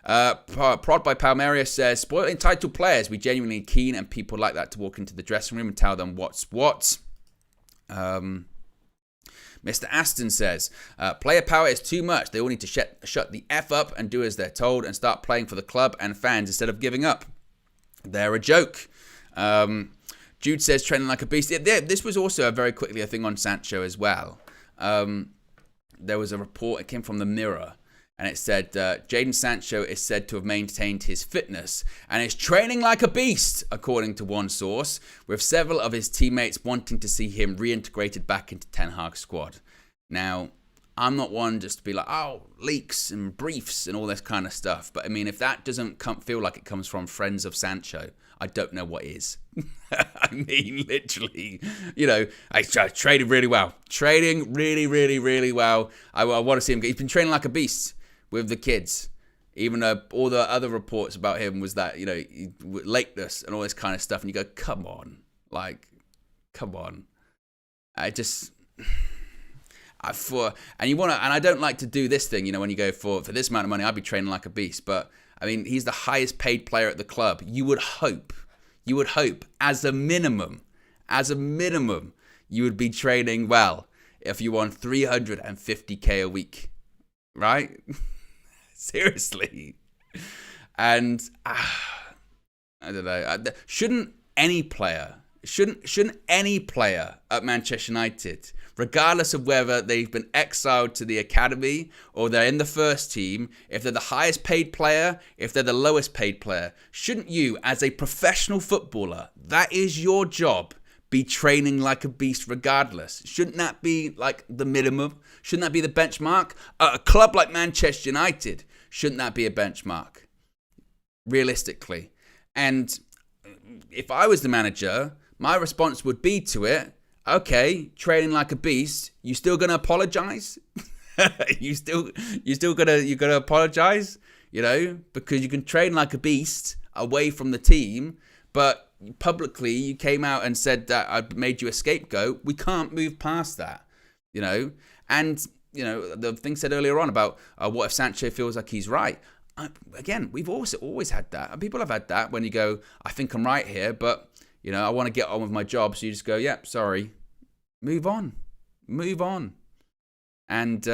Prod by Palmeria says, spoil entitled players. We genuinely keen and people like that to walk into the dressing room and tell them what's what. Mr. Aston says, player power is too much. They all need to shut the F up and do as they're told and start playing for the club and fans instead of giving up. They're a joke. Jude says, training like a beast. This was also very quickly a thing on Sancho as well. There was a report, it came from the Mirror. And it said, Jaden Sancho is said to have maintained his fitness and is training like a beast, according to one source, with several of his teammates wanting to see him reintegrated back into Ten Hag's squad. Now, I'm not one just to be like, leaks and briefs and all this kind of stuff. But I mean, if that doesn't feel like it comes from friends of Sancho, I don't know what is. I mean, literally, I traded really well. Trading really, really, really well. I want to see him. He's been training like a beast with the kids. Even though all the other reports about him was that, lateness and all this kind of stuff. And you go, come on. Come on. And I don't like to do this thing, when you go for this amount of money, I'd be training like a beast. But I mean, he's the highest paid player at the club. You would hope as a minimum, you would be training well if you won 350k a week, right? Seriously. And I don't know. Shouldn't any player Shouldn't any player at Manchester United, regardless of whether they've been exiled to the academy or they're in the first team, if they're the highest paid player, if they're the lowest paid player, shouldn't you, as a professional footballer, that is your job, be training like a beast regardless? Shouldn't that be like the minimum? Shouldn't that be the benchmark? At a club like Manchester United, shouldn't that be a benchmark? Realistically. And if I was the manager, my response would be to it, okay, training like a beast, you still gonna apologize? you gonna apologize, because you can train like a beast away from the team, but publicly you came out and said that I made you a scapegoat. We can't move past that, and the thing said earlier on about what if Sancho feels like he's right. Again, we've always had that. People have had that when you go, I think I'm right here, but I want to get on with my job. So you just go, yep, sorry, move on. And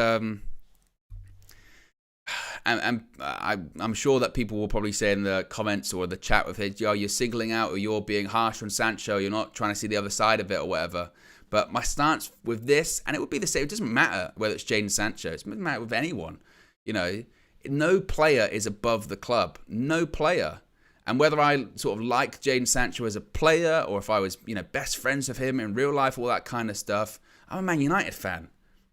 I'm sure that people will probably say in the comments or the chat with it, you're singling out or you're being harsh on Sancho. You're not trying to see the other side of it or whatever. But my stance with this, and it would be the same. It doesn't matter whether it's Jaden Sancho. It doesn't matter with anyone. No player is above the club. No player. And whether I sort of like Jaden Sancho as a player or if I was, best friends with him in real life, all that kind of stuff, I'm a Man United fan.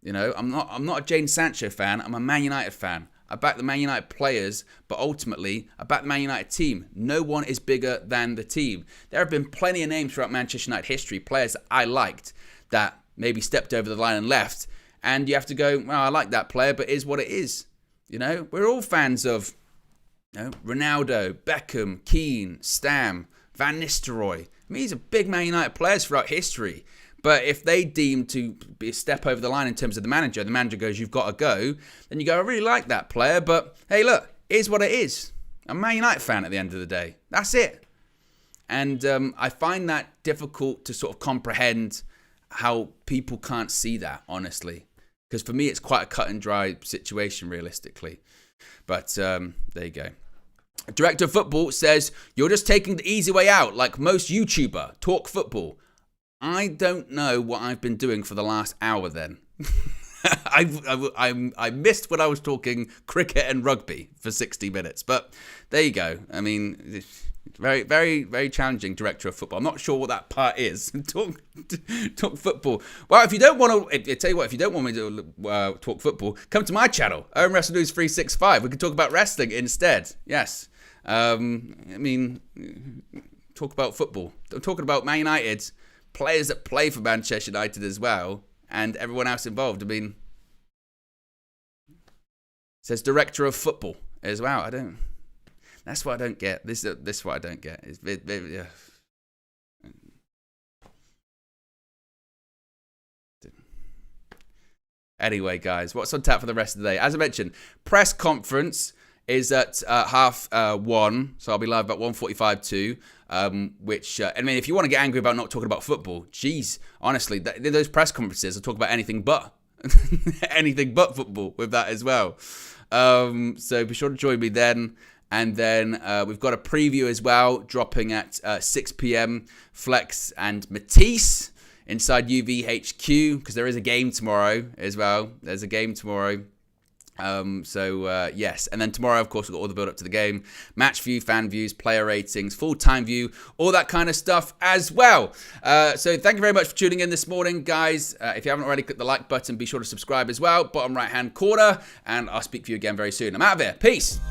I'm not a Jaden Sancho fan. I'm a Man United fan. I back the Man United players, but ultimately, I back the Man United team. No one is bigger than the team. There have been plenty of names throughout Manchester United history, players that I liked that maybe stepped over the line and left. And you have to go, well, I like that player, but it is what it is. We're all fans of Ronaldo, Beckham, Keane, Stam, Van Nistelrooy. I mean, these are big Man United players throughout history. But if they deem to be a step over the line in terms of the manager goes, you've got to go, then you go, I really like that player, but hey, look, here's what it is. I'm a Man United fan at the end of the day. That's it. And I find that difficult to sort of comprehend how people can't see that, honestly. Because for me, it's quite a cut and dry situation, realistically. But there you go. Director of Football says, you're just taking the easy way out, like most YouTuber. Talk football. I don't know what I've been doing for the last hour then. I missed when I was talking cricket and rugby for 60 minutes. But there you go. I mean, very, very, very challenging director of football. I'm not sure what that part is. Talk football. Well, if you don't want to, I tell you what, if you don't want me to talk football, come to my channel, OWEN Wrestling News 365. We can talk about wrestling instead. Yes. I mean, talk about football. I'm talking about Man United, players that play for Manchester United as well, and everyone else involved. I mean, it says director of football as well. That's what I don't get. This is what I don't get. It's yeah. Anyway, guys, what's on tap for the rest of the day? As I mentioned, press conference is at 1:30, so I'll be live about 1:45 too. Which I mean, if you want to get angry about not talking about football, geez, honestly, those press conferences will talk about anything but anything but football with that as well. So be sure to join me then. And then we've got a preview as well, dropping at 6 p.m. Flex and Matisse inside UVHQ, because there is a game tomorrow as well. There's a game tomorrow. Yes, and then tomorrow, of course, we've got all the build up to the game, match view, fan views, player ratings, full-time view, all that kind of stuff as well. So thank you very much for tuning in this morning, guys. If you haven't already, click the like button, be sure to subscribe as well, bottom right-hand corner, and I'll speak to you again very soon. I'm out of here. Peace.